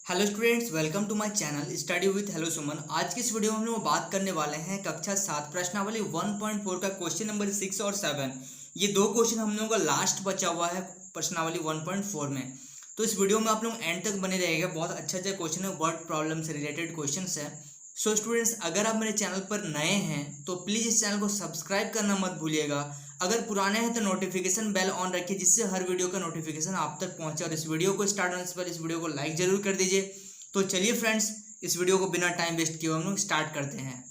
Hello students, welcome to my channel study with hello Suman. आज की इस वीडियो में हम लोग बात करने वाले हैं कक्षा 7 प्रश्नावली 1.4 का क्वेश्चन नंबर 6 और 7। ये दो क्वेश्चन हम लोगों का लास्ट बचा हुआ है प्रश्नावली 1.4 में। तो इस वीडियो में आप लोग एंड तक बने रहेगा। बहुत अच्छा क्वेश्चन है, वर्ड प्रॉब्लम से रिलेटेड क्वेश्चन है। सो स्टूडेंट्स, अगर आप मेरे चैनल पर नए हैं तो प्लीज़ इस चैनल को सब्सक्राइब करना मत भूलिएगा। अगर पुराने हैं तो नोटिफिकेशन बेल ऑन रखिए, जिससे हर वीडियो का नोटिफिकेशन आप तक पहुंचे। और इस वीडियो को स्टार्ट होने से पहले इस वीडियो को लाइक जरूर कर दीजिए। तो चलिए फ्रेंड्स, इस वीडियो को बिना टाइम वेस्ट किए हम लोग स्टार्ट करते हैं।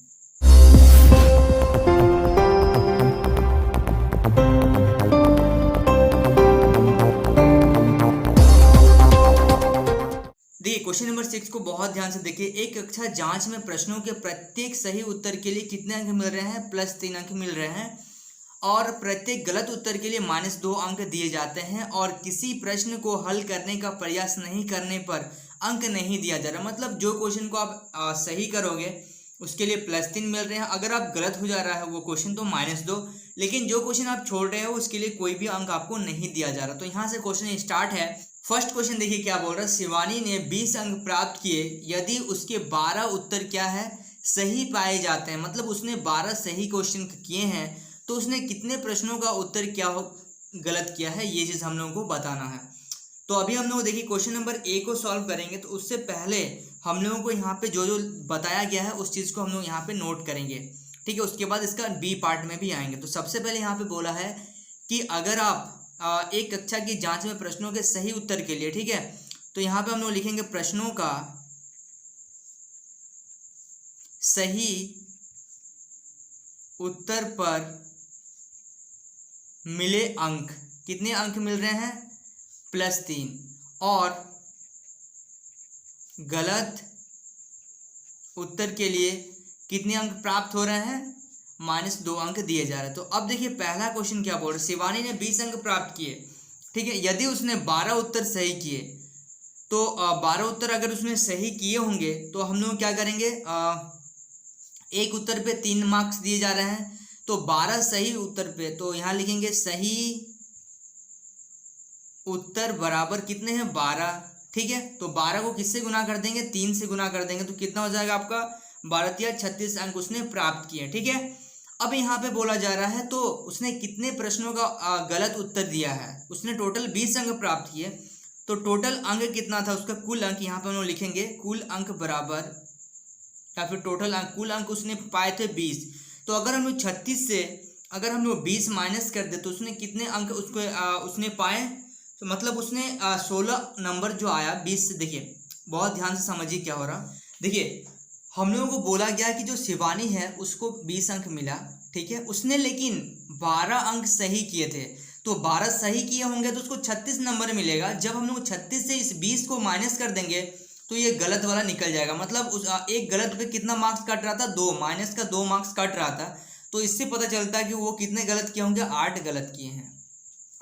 देखिए, क्वेश्चन नंबर 6 को बहुत ध्यान से देखिए। एक कक्षा जांच में प्रश्नों के प्रत्येक सही उत्तर के लिए कितने अंक मिल रहे हैं? +3 अंक मिल रहे हैं। और प्रत्येक गलत उत्तर के लिए -2 अंक दिए जाते हैं। और किसी प्रश्न को हल करने का प्रयास नहीं करने पर अंक नहीं दिया जा रहा। मतलब जो क्वेश्चन को आप सही करोगे उसके लिए +3 मिल रहे हैं। अगर आप गलत हो जा रहा है वो क्वेश्चन तो -2। लेकिन जो क्वेश्चन आप छोड़ रहे हो उसके लिए कोई भी अंक आपको नहीं दिया जा रहा। तो यहाँ से क्वेश्चन स्टार्ट है। फर्स्ट क्वेश्चन देखिए क्या बोल रहा है। शिवानी ने 20 अंक प्राप्त किए यदि उसके 12 उत्तर क्या है? सही पाए जाते हैं। मतलब उसने 12 सही क्वेश्चन किए हैं, तो उसने कितने प्रश्नों का उत्तर क्या गलत किया है, ये चीज़ हम लोगों को बताना है। तो अभी हम लोग देखिए क्वेश्चन नंबर ए को सॉल्व करेंगे। तो उससे पहले हम लोगों को यहाँ पे जो जो बताया गया है उस चीज़ को हम लोग यहाँ पे नोट करेंगे, ठीक है। उसके बाद इसका बी पार्ट में भी आएंगे। तो सबसे पहले यहाँ पे बोला है कि अगर आप एक कक्षा की जांच में प्रश्नों के सही उत्तर के लिए, ठीक है, तो यहाँ पे हम लोग लिखेंगे प्रश्नों का सही उत्तर पर मिले अंक। कितने अंक मिल रहे हैं? +3। और गलत उत्तर के लिए कितने अंक प्राप्त हो रहे हैं? -2 अंक दिए जा रहे हैं। तो अब देखिए पहला क्वेश्चन क्या बोल रहा है। शिवानी ने 20 अंक प्राप्त किए, ठीक है, यदि उसने 12 उत्तर सही किए। तो 12 उत्तर अगर उसने सही किए होंगे तो हम लोग क्या करेंगे, एक उत्तर पे 3 मार्क्स दिए जा रहे हैं। तो 12 सही उत्तर पे, तो यहाँ लिखेंगे सही उत्तर बराबर कितने हैं? 12, ठीक है। तो 12 को किससे गुना कर देंगे? 3 से गुना कर देंगे। तो कितना हो जाएगा आपका? 12 × 36 अंक उसने प्राप्त किए, ठीक है। अब यहाँ पे बोला जा रहा है तो उसने कितने प्रश्नों का गलत उत्तर दिया है? उसने टोटल 20 अंक प्राप्त किए। तो टोटल अंक कितना था उसका? कुल अंक यहाँ पे हम लोग लिखेंगे कुल अंक बराबर, या फिर टोटल अंक, कुल अंक उसने पाए थे 20। तो अगर हम लोग 36 से अगर हम लोग 20 माइनस कर दे तो उसने कितने अंक उसको उसने पाए? तो मतलब उसने 16 नंबर जो आया 20 से। देखिए बहुत ध्यान से समझिए क्या हो रहा। देखिए हम लोगों को बोला गया कि जो शिवानी है उसको 20 अंक मिला, ठीक है। उसने लेकिन 12 अंक सही किए थे। तो 12 सही किए होंगे तो उसको 36 नंबर मिलेगा। जब हम लोग 36 से इस 20 को माइनस कर देंगे तो ये गलत वाला निकल जाएगा। मतलब उस एक गलत पे कितना मार्क्स कट रहा था? 2, माइनस का 2 मार्क्स कट रहा था। तो इससे पता चलता है कि वो कितने गलत किए होंगे? 8 गलत किए हैं।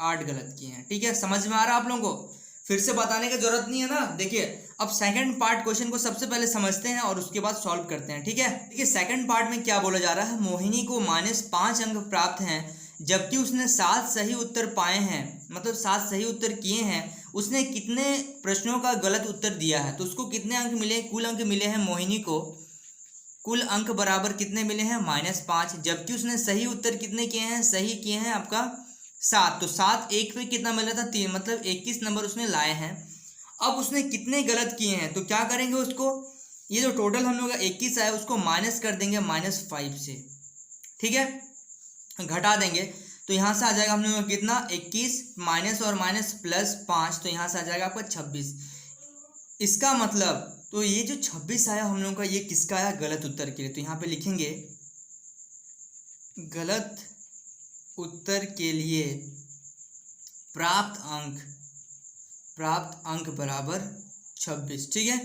8 गलत किए हैं, ठीक है। समझ में आ रहा है आप लोगों को? फिर से बताने की जरूरत नहीं है ना। देखिए अब सेकंड पार्ट क्वेश्चन को सबसे पहले समझते हैं और उसके बाद सॉल्व करते हैं, ठीक है। देखिए सेकंड पार्ट में क्या बोला जा रहा है। मोहिनी को -5 अंक प्राप्त हैं जबकि उसने 7 सही उत्तर पाए हैं। मतलब 7 सही उत्तर किए हैं। उसने कितने प्रश्नों का गलत उत्तर दिया है? तो उसको कितने अंक मिले? कुल अंक मिले हैं मोहिनी को, कुल अंक बराबर कितने मिले हैं? -5। जबकि उसने सही उत्तर कितने किए हैं? सही किए हैं आपका 7। तो 7 एक पे कितना मिला था? 3। मतलब 21 नंबर उसने लाए हैं। अब उसने कितने गलत किए हैं? तो क्या करेंगे उसको, ये जो टोटल हम लोग का 21 आया उसको माइनस कर देंगे -5 से, ठीक है, घटा देंगे। तो यहाँ से आ जाएगा हम लोग का कितना? 21 माइनस और माइनस +5। तो यहाँ से आ जाएगा आपका 26। इसका मतलब तो ये जो 26 आया हम लोग का, ये किसका आया? गलत उत्तर के लिए। तो यहाँ पे लिखेंगे गलत उत्तर के लिए प्राप्त अंक बराबर 26, ठीक है।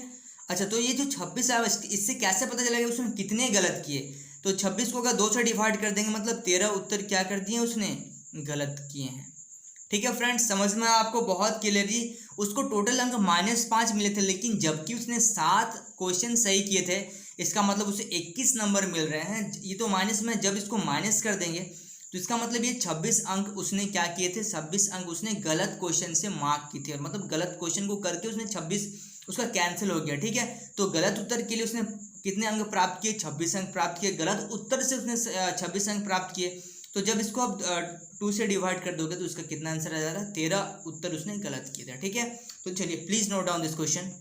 अच्छा, तो ये जो 26 आया इससे कैसे पता चलेगा उसने कितने गलत किए? तो 26 को अगर 2 से डिवाइड कर देंगे, मतलब 13 उत्तर क्या कर दिए उसने? गलत किए हैं, ठीक है फ्रेंड्स। समझ में आपको बहुत क्लियरली। उसको टोटल अंक -5 मिले थे, लेकिन जबकि उसने 7 क्वेश्चन सही किए थे, इसका मतलब उसे 21 नंबर मिल रहे हैं। ये तो माइनस में, जब इसको माइनस कर देंगे तो इसका मतलब ये 26 अंक उसने क्या किए थे? 26 अंक उसने गलत क्वेश्चन से मार्क किए थे। मतलब गलत क्वेश्चन को करके उसने 26 उसका कैंसिल हो गया, ठीक है। तो गलत उत्तर के लिए उसने कितने अंक प्राप्त किए, 26 अंक प्राप्त किए। गलत उत्तर से उसने 26 अंक प्राप्त किए। तो जब इसको आप 2 से डिवाइड कर दोगे तो इसका कितना आंसर आ जाएगा, 13 उत्तर उसने गलत किया था, ठीक है। तो चलिए please note down this question.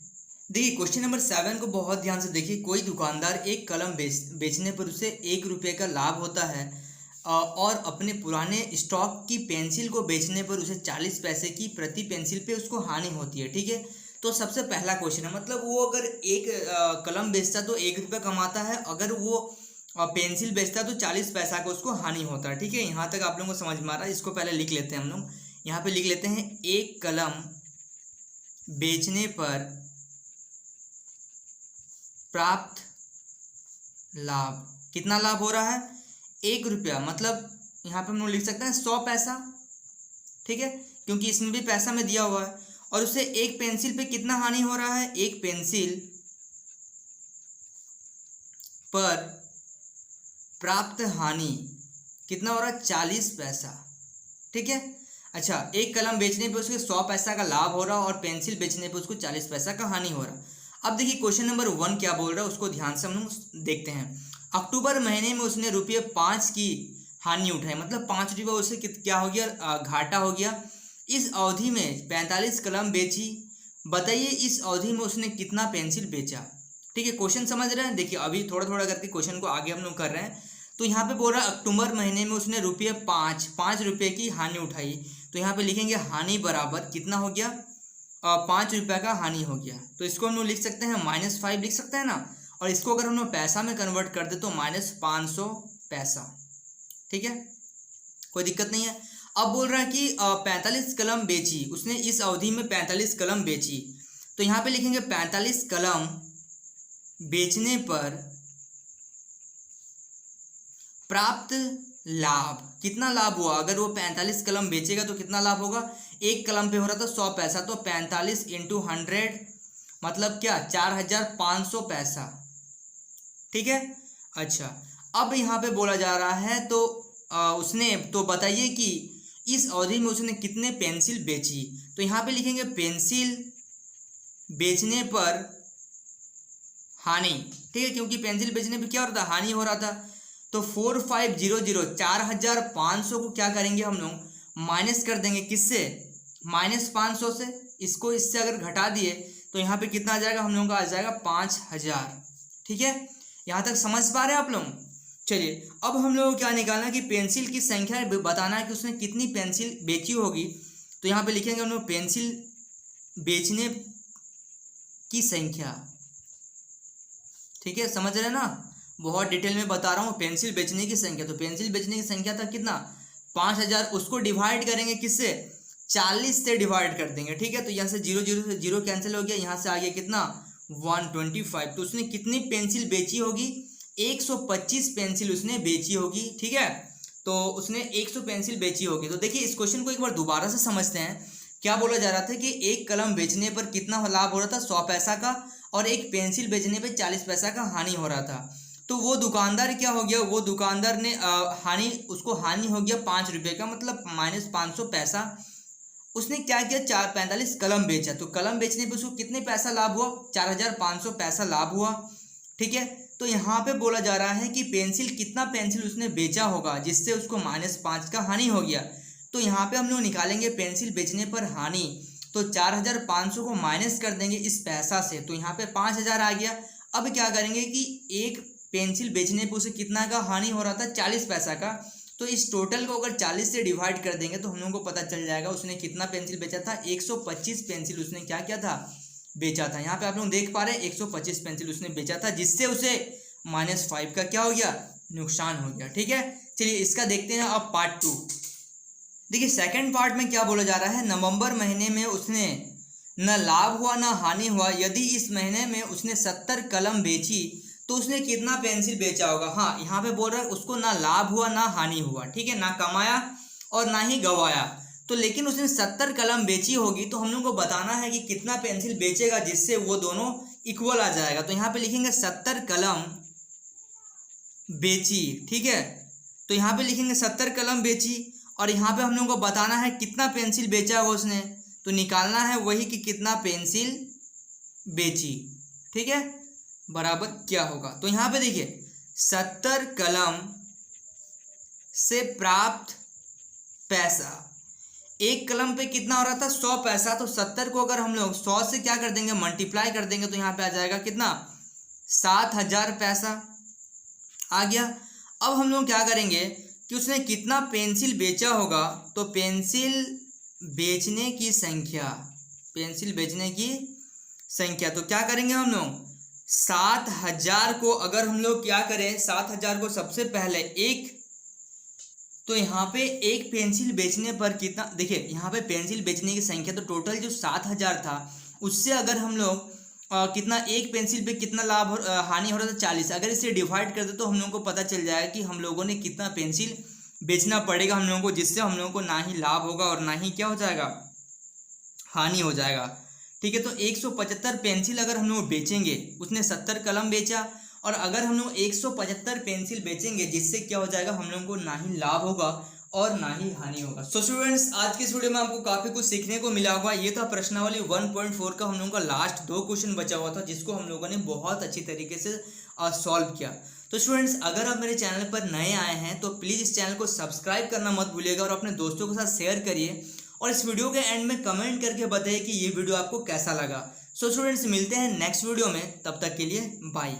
देखिए क्वेश्चन नंबर 7 को बहुत ध्यान से देखिए। कोई दुकानदार एक कलम बेचने पर उसे 1 रुपये का लाभ होता है और अपने पुराने स्टॉक की पेंसिल को बेचने पर उसे 40 पैसे की प्रति पेंसिल पे उसको हानि होती है, ठीक है। तो सबसे पहला क्वेश्चन है, मतलब वो अगर एक कलम बेचता तो 1 रुपये कमाता है, अगर वो पेंसिल बेचता तो 40 पैसा का उसको हानि होता है, ठीक है। यहाँ तक आप लोगों को समझ में आ रहा है। इसको पहले लिख लेते हैं हम लोग। यहाँ पे लिख लेते हैं, एक कलम बेचने पर प्राप्त लाभ, कितना लाभ हो रहा है, 1 रुपया। मतलब यहाँ पे हम लोग लिख सकते हैं 100 पैसा, ठीक है, क्योंकि इसमें भी पैसा में दिया हुआ है। और उसे एक पेंसिल पे कितना हानि हो रहा है, एक पेंसिल पर प्राप्त हानि कितना हो रहा है, 40 पैसा, ठीक है। अच्छा, एक कलम बेचने पे उसके 100 पैसा का लाभ हो रहा है और पेंसिल बेचने पे उसको 40 पैसा का हानि हो रहा। अब देखिए क्वेश्चन नंबर 1 क्या बोल रहा है, उसको ध्यान से हम लोग देखते हैं। अक्टूबर महीने में उसने रुपये 5 की हानि उठाई, मतलब 5 रुपये उसे क्या हो गया, घाटा हो गया। इस अवधि में 45 कलम बेची, बताइए इस अवधि में उसने कितना पेंसिल बेचा, ठीक है। क्वेश्चन समझ रहे हैं। देखिए अभी थोड़ा थोड़ा करके क्वेश्चन को आगे हम लोग कर रहे हैं। तो यहाँ पे बोल रहा है अक्टूबर महीने में उसने रुपये 5 रुपये की हानि उठाई। तो यहाँ पे लिखेंगे हानि बराबर कितना हो गया, 5 रुपये का हानि हो गया। तो इसको हम लोग लिख सकते हैं -5 लिख सकते हैं ना। और इसको अगर हम लोग पैसा में कन्वर्ट कर दे तो -500 पैसा, ठीक है, कोई दिक्कत नहीं है। अब बोल रहा है कि 45 कलम बेची उसने, इस अवधि में 45 कलम बेची। तो यहाँ पे लिखेंगे 45 कलम बेचने पर प्राप्त लाभ, कितना लाभ हुआ। अगर वो 45 कलम बेचेगा तो कितना लाभ होगा, एक कलम पे हो रहा था 100 पैसा, तो 45 × 100 मतलब क्या, 4500 पैसा, ठीक है। अच्छा, अब यहाँ पे बोला जा रहा है तो उसने, तो बताइए कि इस अवधि में उसने कितने पेंसिल बेची। तो यहाँ पे लिखेंगे पेंसिल बेचने पर हानि, ठीक है, क्योंकि पेंसिल बेचने पे क्या हो रहा था, हानि हो रहा था। तो 4500 4500 को क्या करेंगे हम लोग, माइनस कर देंगे, किससे, -500 से। इसको इससे अगर घटा दिए तो यहाँ पे कितना आ जाएगा, हम लोगों का आ जाएगा 5000, ठीक है। यहाँ तक समझ पा रहे हैं आप लोग। चलिए अब हम लोगों को क्या निकालना है कि पेंसिल की संख्या बताना है कि उसने कितनी पेंसिल बेची होगी। तो यहाँ पे लिखेंगे हम लोग पेंसिल बेचने की संख्या, ठीक है, समझ रहे ना, बहुत डिटेल में बता रहा हूँ। पेंसिल बेचने की संख्या, तो पेंसिल बेचने की संख्या था कितना, 5000। उसको डिवाइड करेंगे किससे, 40 से डिवाइड कर देंगे, ठीक है। तो यहाँ से 0 से 0 कैंसिल हो गया, यहाँ से आ गया कितना, 125। तो उसने कितनी पेंसिल बेची होगी, 125 पेंसिल उसने बेची होगी, ठीक है। तो उसने 100 पेंसिल बेची होगी। तो देखिए इस क्वेश्चन को एक बार दोबारा से समझते हैं। क्या बोला जा रहा था कि एक कलम बेचने पर कितना लाभ हो रहा था, 100 पैसा का, और एक पेंसिल बेचने पर 40 पैसा का हानि हो रहा था। तो वो दुकानदार क्या हो गया, वो दुकानदार ने उसको हानि हो गया 5 रुपये का, मतलब -500 पैसा। उसने क्या किया, 45 कलम बेचा। तो कलम बेचने पे उसको कितने पैसा लाभ हुआ, 4500 पैसा लाभ हुआ, ठीक है। तो यहाँ पे बोला जा रहा है कि कितना पेंसिल उसने बेचा होगा जिससे उसको -5 का हानि हो गया। तो यहाँ पे हम लोग निकालेंगे पेंसिल बेचने पर हानि। तो 4500 को माइनस कर देंगे इस पैसा से, तो यहाँ पे 5000 आ गया। अब क्या करेंगे कि एक पेंसिल बेचने पे उसे कितना का हानि हो रहा था, 40 पैसा का। तो इस टोटल को अगर 40 से डिवाइड कर देंगे तो हम लोगों को पता चल जाएगा उसने कितना पेंसिल बेचा था, 125 पेंसिल उसने क्या किया था, बेचा था। यहाँ पे आप लोग देख पा रहे हैं 125 पेंसिल उसने बेचा था, जिससे उसे -5 का क्या हो गया, नुकसान हो गया, ठीक है। चलिए इसका देखते हैं अब पार्ट 2। देखिए सेकंड पार्ट में क्या बोला जा रहा है, नवंबर महीने में उसने न लाभ हुआ न हानि हुआ। यदि इस महीने में उसने 70 कलम बेची तो उसने कितना पेंसिल बेचा होगा। हाँ, यहाँ पे बोल रहा है उसको ना लाभ हुआ ना हानि हुआ, ठीक है, ना कमाया और ना ही गवाया। तो लेकिन उसने 70 कलम बेची होगी, तो हम लोग को बताना है कि कितना पेंसिल बेचेगा जिससे वो दोनों इक्वल आ जाएगा। तो यहाँ पे लिखेंगे 70 कलम बेची, ठीक है। तो यहाँ पे लिखेंगे 70 कलम बेची, और यहाँ पे हम लोग को बताना है कितना पेंसिल बेचा होगा उसने। तो निकालना है वही कि कितना पेंसिल बेची, ठीक है, बराबर क्या होगा। तो यहाँ पे देखिए 70 कलम से प्राप्त पैसा, एक कलम पे कितना हो रहा था 100 पैसा, तो 70 को अगर हम लोग 100 से क्या कर देंगे मल्टीप्लाई कर देंगे तो यहाँ पे आ जाएगा कितना 7000 पैसा आ गया। अब हम लोग क्या करेंगे कि उसने कितना पेंसिल बेचा होगा, तो पेंसिल बेचने की संख्या, पेंसिल बेचने की संख्या, तो क्या करेंगे हम लोग 7000 को अगर हम लोग क्या करें 7000 को सबसे पहले एक, तो यहाँ पे एक पेंसिल बेचने पर कितना, देखिए यहाँ पे पेंसिल बेचने की संख्या तो टोटल जो 7000 था उससे अगर हम लोग कितना एक पेंसिल पे कितना लाभ हानि हो रहा था 40, अगर इसे डिवाइड कर दे तो हम लोगों को पता चल जाएगा कि हम लोगों ने कितना पेंसिल बेचना पड़ेगा हम लोगों को, जिससे हम लोगों को ना ही लाभ होगा और ना ही क्या हो जाएगा हानि हो जाएगा, ठीक है। तो 175 पेंसिल अगर हम लोग बेचेंगे, उसने 70 कलम बेचा, और अगर हम लोग 175 पेंसिल बेचेंगे जिससे क्या हो जाएगा हम लोगों को ना ही लाभ होगा और ना ही हानि होगा। सो स्टूडेंट्स आज के इस वीडियो में आपको काफी कुछ सीखने को मिला होगा। ये था प्रश्नावली 1.4 का हम लोगों का लास्ट 2 क्वेश्चन बचा हुआ था जिसको हम लोगों ने बहुत अच्छी तरीके से सॉल्व किया। तो स्टूडेंट्स अगर आप मेरे चैनल पर नए आए हैं तो प्लीज़ इस चैनल को सब्सक्राइब करना मत भूलिएगा और अपने दोस्तों के साथ शेयर करिए, और इस वीडियो के एंड में कमेंट करके बताइए कि ये वीडियो आपको कैसा लगा। सो स्टूडेंट्स मिलते हैं नेक्स्ट वीडियो में, तब तक के लिए बाय।